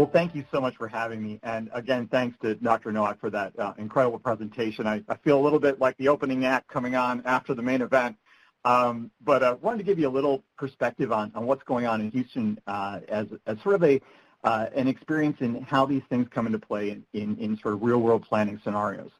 Well, thank you so much for having me. And again, thanks to Dr. Nowak for that incredible presentation. I feel a little bit like the opening act coming on after the main event. But I wanted to give you a little perspective on what's going on in Houston as sort of an experience in how these things come into play in sort of real-world planning scenarios.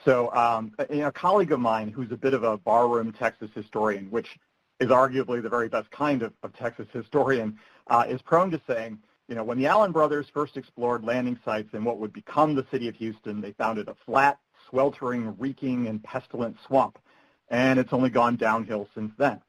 So a colleague of mine who's a bit of a barroom Texas historian, which is arguably the very best kind of Texas historian, is prone to saying, when the Allen brothers first explored landing sites in what would become the city of Houston, they found it a flat, sweltering, reeking, and pestilent swamp. And it's only gone downhill since then.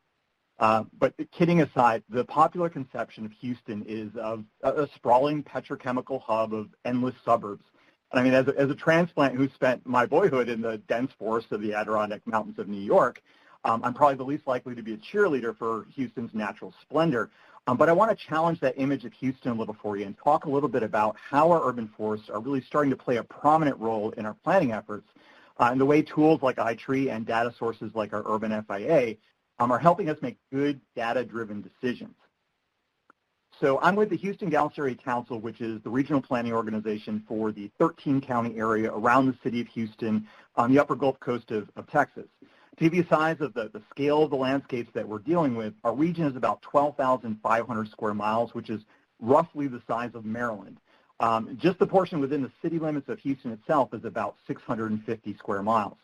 But kidding aside, the popular conception of Houston is of a sprawling petrochemical hub of endless suburbs. And I mean, as a transplant who spent my boyhood in the dense forests of the Adirondack Mountains of New York, I'm probably the least likely to be a cheerleader for Houston's natural splendor. But I want to challenge that image of Houston a little for you and talk a little bit about how our urban forests are really starting to play a prominent role in our planning efforts and the way tools like iTree and data sources like our urban FIA are helping us make good data-driven decisions. So I'm with the Houston-Galveston Area Council, which is the regional planning organization for the 13-county area around the city of Houston on the upper Gulf Coast of Texas. To give you a size of the scale of the landscapes that we're dealing with, our region is about 12,500 square miles, which is roughly the size of Maryland. Just the portion within the city limits of Houston itself is about 650 square miles.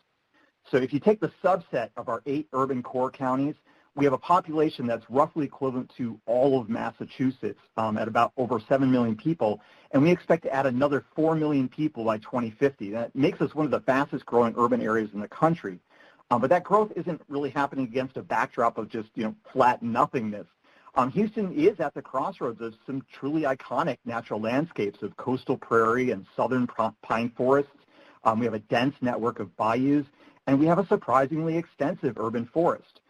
So if you take the subset of our 8 urban core counties, we have a population that's roughly equivalent to all of Massachusetts at about over 7 million people, and we expect to add another 4 million people by 2050. That makes us one of the fastest growing urban areas in the country. But that growth isn't really happening against a backdrop of just, flat nothingness. Houston is at the crossroads of some truly iconic natural landscapes of coastal prairie and southern pine forests. We have a dense network of bayous, and we have a surprisingly extensive urban forest.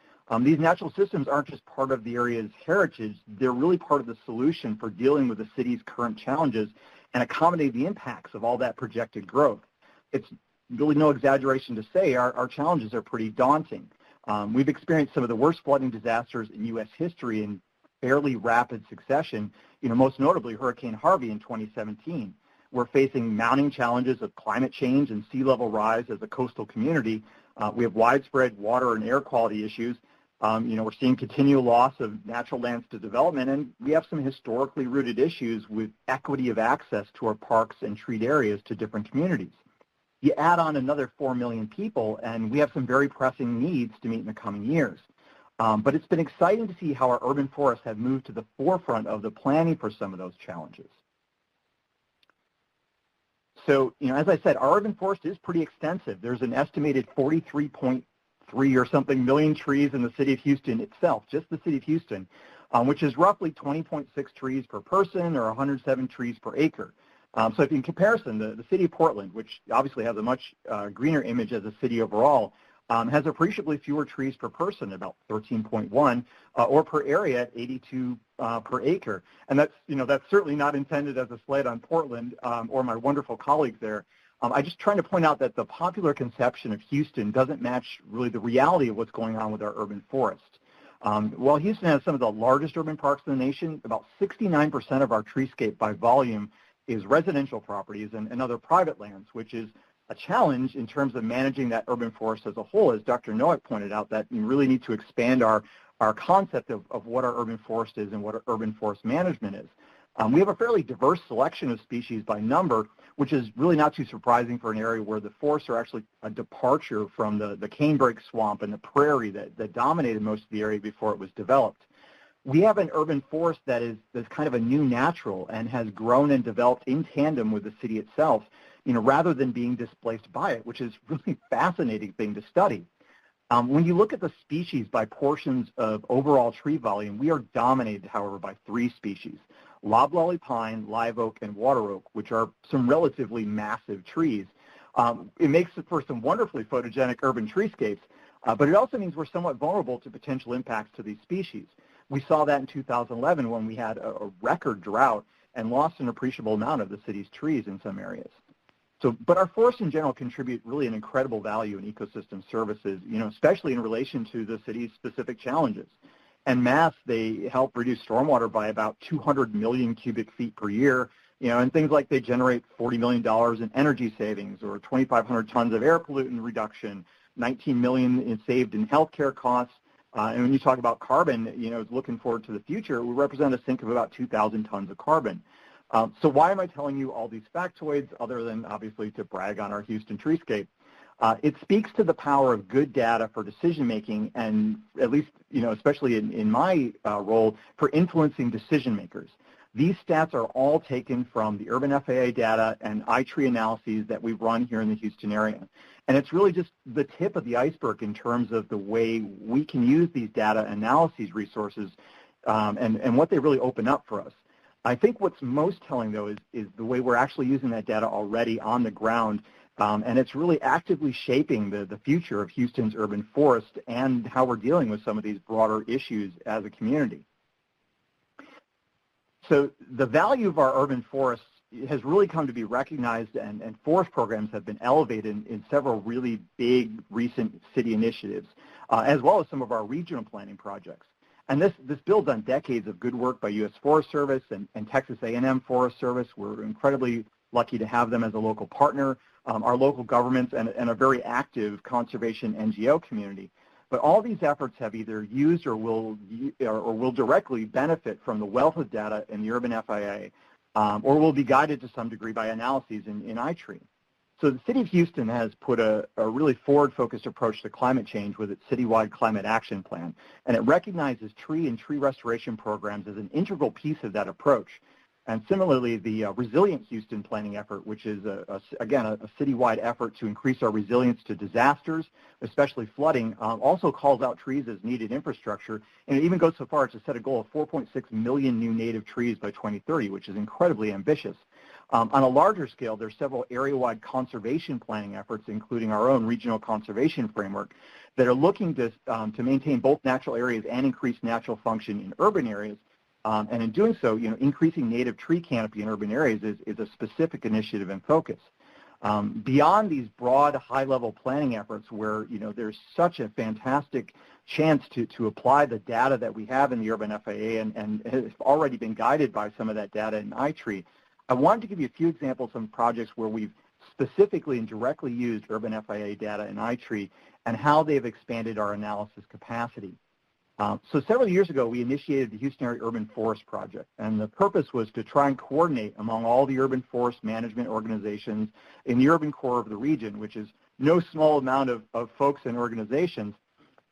These natural systems aren't just part of the area's heritage, they're really part of the solution for dealing with the city's current challenges and accommodate the impacts of all that projected growth. It's really no exaggeration to say our challenges are pretty daunting. We've experienced some of the worst flooding disasters in U.S. history in fairly rapid succession, most notably Hurricane Harvey in 2017. We're facing mounting challenges of climate change and sea level rise as a coastal community. We have widespread water and air quality issues. We're seeing continual loss of natural lands to development, and we have some historically rooted issues with equity of access to our parks and treat areas to different communities. You add on another 4 million people, and we have some very pressing needs to meet in the coming years. But it's been exciting to see how our urban forests have moved to the forefront of the planning for some of those challenges. So, as I said, our urban forest is pretty extensive. There's an estimated 43.3 or something million trees in the city of Houston itself, just the city of Houston, which is roughly 20.6 trees per person or 107 trees per acre. So if in comparison, the city of Portland, which obviously has a much greener image as a city overall, has appreciably fewer trees per person, about 13.1, or per area at 82 per acre. And that's certainly not intended as a slight on Portland or my wonderful colleagues there. I'm just trying to point out that the popular conception of Houston doesn't match really the reality of what's going on with our urban forest. While Houston has some of the largest urban parks in the nation, about 69% of our treescape by volume is residential properties and other private lands, which is a challenge in terms of managing that urban forest as a whole. As Dr. Nowak pointed out, that we really need to expand our concept of what our urban forest is and what our urban forest management is. We have a fairly diverse selection of species by number, which is really not too surprising for an area where the forests are actually a departure from the canebrake swamp and the prairie that dominated most of the area before it was developed. We have an urban forest that's kind of a new natural and has grown and developed in tandem with the city itself, rather than being displaced by it, which is really fascinating thing to study. When you look at the species by portions of overall tree volume, we are dominated, however, by 3 species: loblolly pine, live oak, and water oak, which are some relatively massive trees. It makes for some wonderfully photogenic urban treescapes, but it also means we're somewhat vulnerable to potential impacts to these species. We saw that in 2011 when we had a record drought and lost an appreciable amount of the city's trees in some areas. But our forests in general contribute really an incredible value in ecosystem services, especially in relation to the city's specific challenges. En masse, they help reduce stormwater by about 200 million cubic feet per year, And things like they generate $40 million in energy savings, or 2,500 tons of air pollutant reduction, 19 million saved in healthcare costs. And when you talk about carbon, looking forward to the future, we represent a sink of about 2,000 tons of carbon. So why am I telling you all these factoids other than obviously to brag on our Houston treescape? It speaks to the power of good data for decision making, and at least, especially in my role, for influencing decision makers. These stats are all taken from the urban FAA data and iTree analyses that we've run here in the Houston area. And it's really just the tip of the iceberg in terms of the way we can use these data analyses resources and what they really open up for us. I think what's most telling, though, is the way we're actually using that data already on the ground, and it's really actively shaping the future of Houston's urban forest and how we're dealing with some of these broader issues as a community. So the value of our urban forests has really come to be recognized, and forest programs have been elevated in several really big recent city initiatives, as well as some of our regional planning projects. And this builds on decades of good work by U.S. Forest Service and Texas A&M Forest Service. We're incredibly lucky to have them as a local partner, our local governments, and a very active conservation NGO community. But all these efforts have either used or will directly benefit from the wealth of data in the urban FIA, or will be guided to some degree by analyses in iTree. So the City of Houston has put a really forward-focused approach to climate change with its citywide climate action plan, and it recognizes tree and tree restoration programs as an integral piece of that approach. And similarly, the Resilient Houston planning effort, which is, again, a citywide effort to increase our resilience to disasters, especially flooding, also calls out trees as needed infrastructure, and it even goes so far as to set a goal of 4.6 million new native trees by 2030, which is incredibly ambitious. On a larger scale, there's several area-wide conservation planning efforts, including our own regional conservation framework, that are looking to maintain both natural areas and increase natural function in urban areas. And in doing so, increasing native tree canopy in urban areas is a specific initiative and focus. Beyond these broad, high-level planning efforts where, there's such a fantastic chance to apply the data that we have in the urban FAA and has already been guided by some of that data in iTree, I wanted to give you a few examples of some projects where we've specifically and directly used urban FAA data in iTree and how they've expanded our analysis capacity. So several years ago, we initiated the Houston Area Urban Forest Project, and the purpose was to try and coordinate among all the urban forest management organizations in the urban core of the region, which is no small amount of folks and organizations,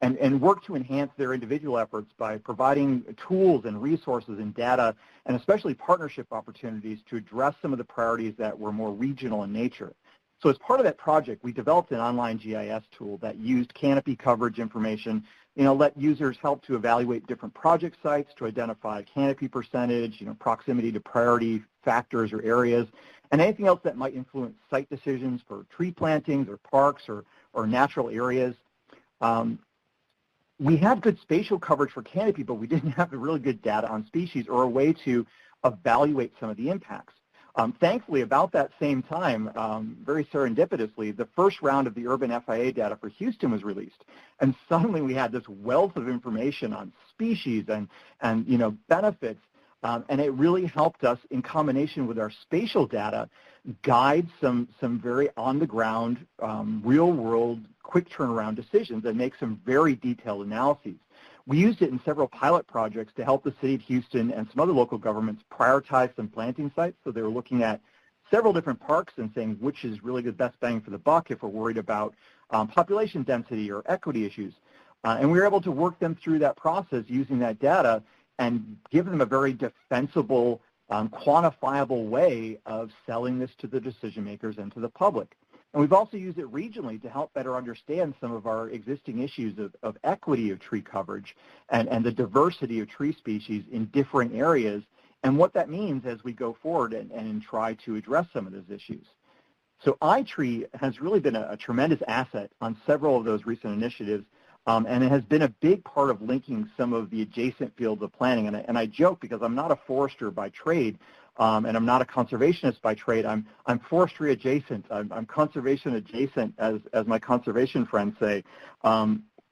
and work to enhance their individual efforts by providing tools and resources and data, and especially partnership opportunities to address some of the priorities that were more regional in nature. So as part of that project, we developed an online GIS tool that used canopy coverage information, let users help to evaluate different project sites to identify canopy percentage, proximity to priority factors or areas, and anything else that might influence site decisions for tree plantings or parks or natural areas. We had good spatial coverage for canopy, but we didn't have really good data on species or a way to evaluate some of the impacts. Thankfully, about that same time, very serendipitously, the first round of the urban FIA data for Houston was released. And suddenly we had this wealth of information on species and benefits. And it really helped us, in combination with our spatial data, guide some very on-the-ground, real-world, quick turnaround decisions and make some very detailed analyses. We used it in several pilot projects to help the City of Houston and some other local governments prioritize some planting sites. So they were looking at several different parks and saying which is really the best bang for the buck if we're worried about population density or equity issues. And we were able to work them through that process using that data and give them a very defensible, quantifiable way of selling this to the decision makers and to the public. And we've also used it regionally to help better understand some of our existing issues of equity of tree coverage and the diversity of tree species in different areas and what that means as we go forward and try to address some of those issues. So iTree has really been a tremendous asset on several of those recent initiatives, and it has been a big part of linking some of the adjacent fields of planning. And I joke because I'm not a forester by trade, and I'm not a conservationist by trade. I'm forestry adjacent. I'm conservation adjacent, as my conservation friends say.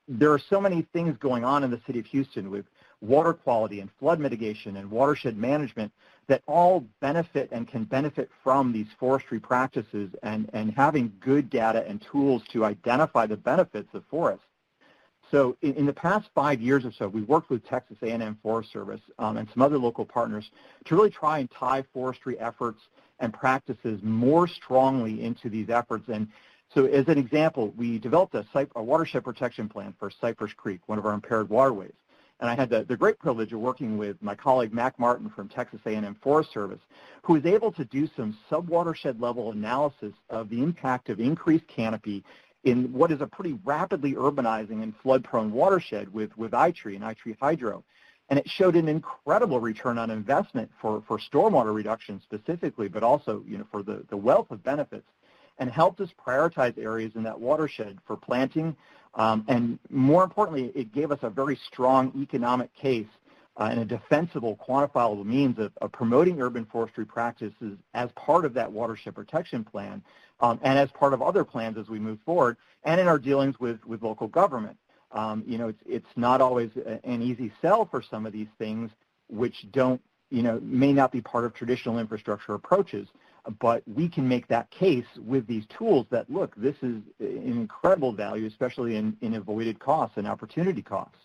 there are so many things going on in the city of Houston with water quality and flood mitigation and watershed management that all benefit and can benefit from these forestry practices and having good data and tools to identify the benefits of forests. So in the past 5 years or so, we've worked with Texas A&M Forest Service and some other local partners to really try and tie forestry efforts and practices more strongly into these efforts. And so as an example, we developed a watershed protection plan for Cypress Creek, one of our impaired waterways. And I had the great privilege of working with my colleague Mac Martin from Texas A&M Forest Service, who was able to do some sub-watershed level analysis of the impact of increased canopy in what is a pretty rapidly urbanizing and flood-prone watershed with iTree and iTree Hydro. And it showed an incredible return on investment for stormwater reduction specifically, but also for the wealth of benefits, and helped us prioritize areas in that watershed for planting. And more importantly, it gave us a very strong economic case and a defensible, quantifiable means of promoting urban forestry practices as part of that watershed protection plan and as part of other plans as we move forward, and in our dealings with local government. It's not always an easy sell for some of these things which may not be part of traditional infrastructure approaches. But we can make that case with these tools that, look, this is an incredible value, especially in avoided costs and opportunity costs.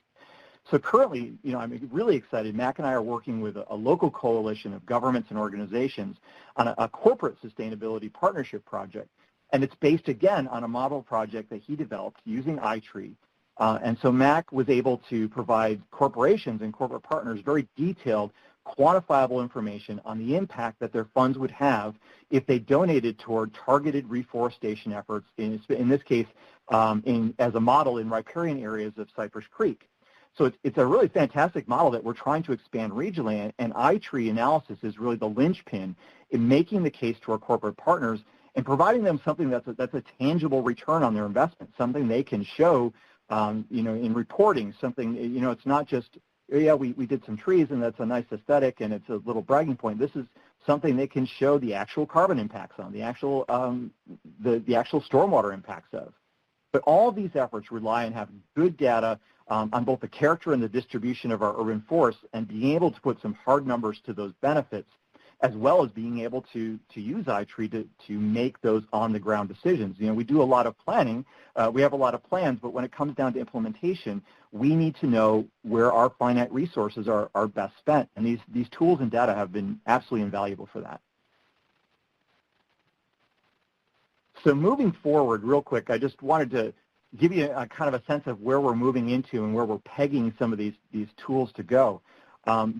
So currently, I'm really excited. Mac and I are working with a local coalition of governments and organizations on a corporate sustainability partnership project. And it's based, again, on a model project that he developed using iTree. And so Mac was able to provide corporations and corporate partners very detailed, quantifiable information on the impact that their funds would have if they donated toward targeted reforestation efforts, in this case, as a model in riparian areas of Cypress Creek. So it's a really fantastic model that we're trying to expand regionally, and iTree analysis is really the linchpin in making the case to our corporate partners and providing them something that's a tangible return on their investment, something they can show, in reporting, something, it's not just, yeah, we did some trees and that's a nice aesthetic and it's a little bragging point. This is something they can show the actual carbon impacts on, the actual stormwater impacts of. But all these efforts rely on having good data on both the character and the distribution of our urban forests and being able to put some hard numbers to those benefits, as well as being able to use iTree to make those on-the-ground decisions. We do a lot of planning. We have a lot of plans, but when it comes down to implementation, we need to know where our finite resources are best spent, and these tools and data have been absolutely invaluable for that. So moving forward, real quick, I just wanted to give you a kind of a sense of where we're moving into and where we're pegging some of these tools to go.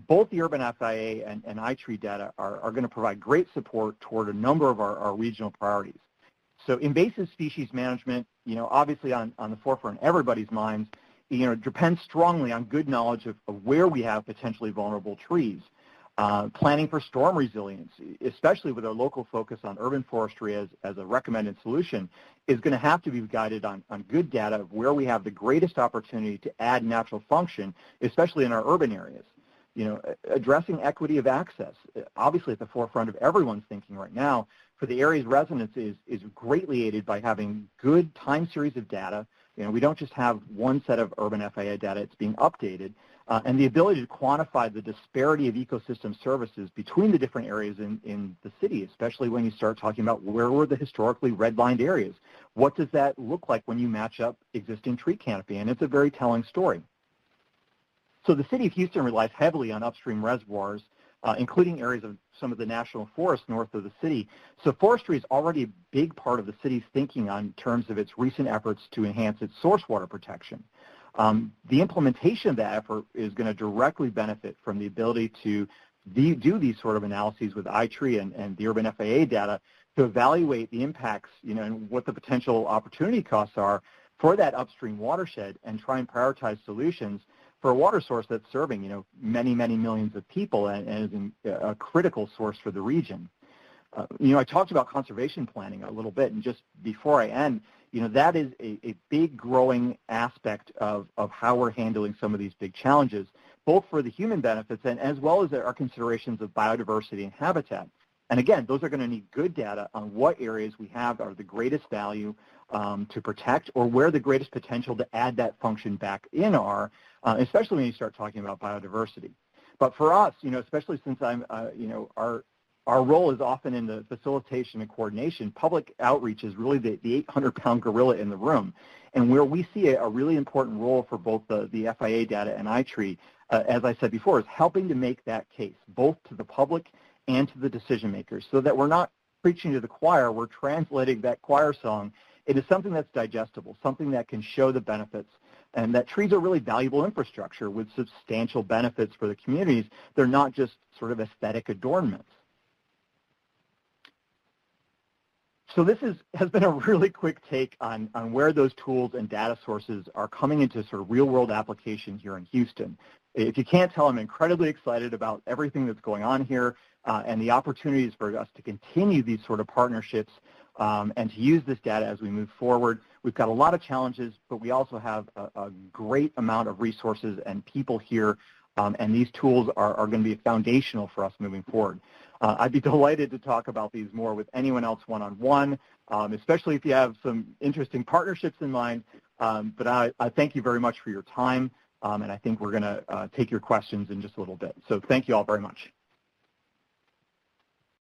Both the Urban FIA and iTree data are going to provide great support toward a number of our regional priorities. So invasive species management, obviously on the forefront of everybody's minds, depends strongly on good knowledge of where we have potentially vulnerable trees. Planning for storm resilience, especially with our local focus on urban forestry as a recommended solution, is going to have to be guided on good data of where we have the greatest opportunity to add natural function, especially in our urban areas. Addressing equity of access, obviously at the forefront of everyone's thinking right now. For the area's residents is greatly aided by having good time series of data. We don't just have one set of urban FIA data, it's being updated. And the ability to quantify the disparity of ecosystem services between the different areas in the city, especially when you start talking about where were the historically redlined areas. What does that look like when you match up existing tree canopy? And it's a very telling story. So the city of Houston relies heavily on upstream reservoirs, including areas of some of the national forests north of the city. So forestry is already a big part of the city's thinking in terms of its recent efforts to enhance its source water protection. The implementation of that effort is going to directly benefit from the ability to do these sort of analyses with iTree and the Urban FIA data to evaluate the impacts, and what the potential opportunity costs are for that upstream watershed and try and prioritize solutions for a water source that's serving, many, many millions of people and is a critical source for the region. I talked about conservation planning a little bit, and just before I end, that is a big growing aspect of how we're handling some of these big challenges, both for the human benefits and as well as our considerations of biodiversity and habitat. And again, those are going to need good data on what areas we have are the greatest value to protect, or where the greatest potential to add that function back in are, especially when you start talking about biodiversity. But for us, especially since I'm, our role is often in the facilitation and coordination, public outreach is really the 800-pound gorilla in the room. And where we see a really important role for both the FIA data and iTree, as I said before, is helping to make that case, both to the public and to the decision makers, so that we're not preaching to the choir, we're translating that choir song into something that's digestible, something that can show the benefits, and that trees are really valuable infrastructure with substantial benefits for the communities. They're not just sort of aesthetic adornments. So this has been a really quick take on where those tools and data sources are coming into sort of real-world application here in Houston. If you can't tell, I'm incredibly excited about everything that's going on here and the opportunities for us to continue these sort of partnerships and to use this data as we move forward. We've got a lot of challenges, but we also have a great amount of resources and people here, and these tools are going to be foundational for us moving forward. I'd be delighted to talk about these more with anyone else one-on-one, especially if you have some interesting partnerships in mind. But I thank you very much for your time, and I think we're going to take your questions in just a little bit. So thank you all very much.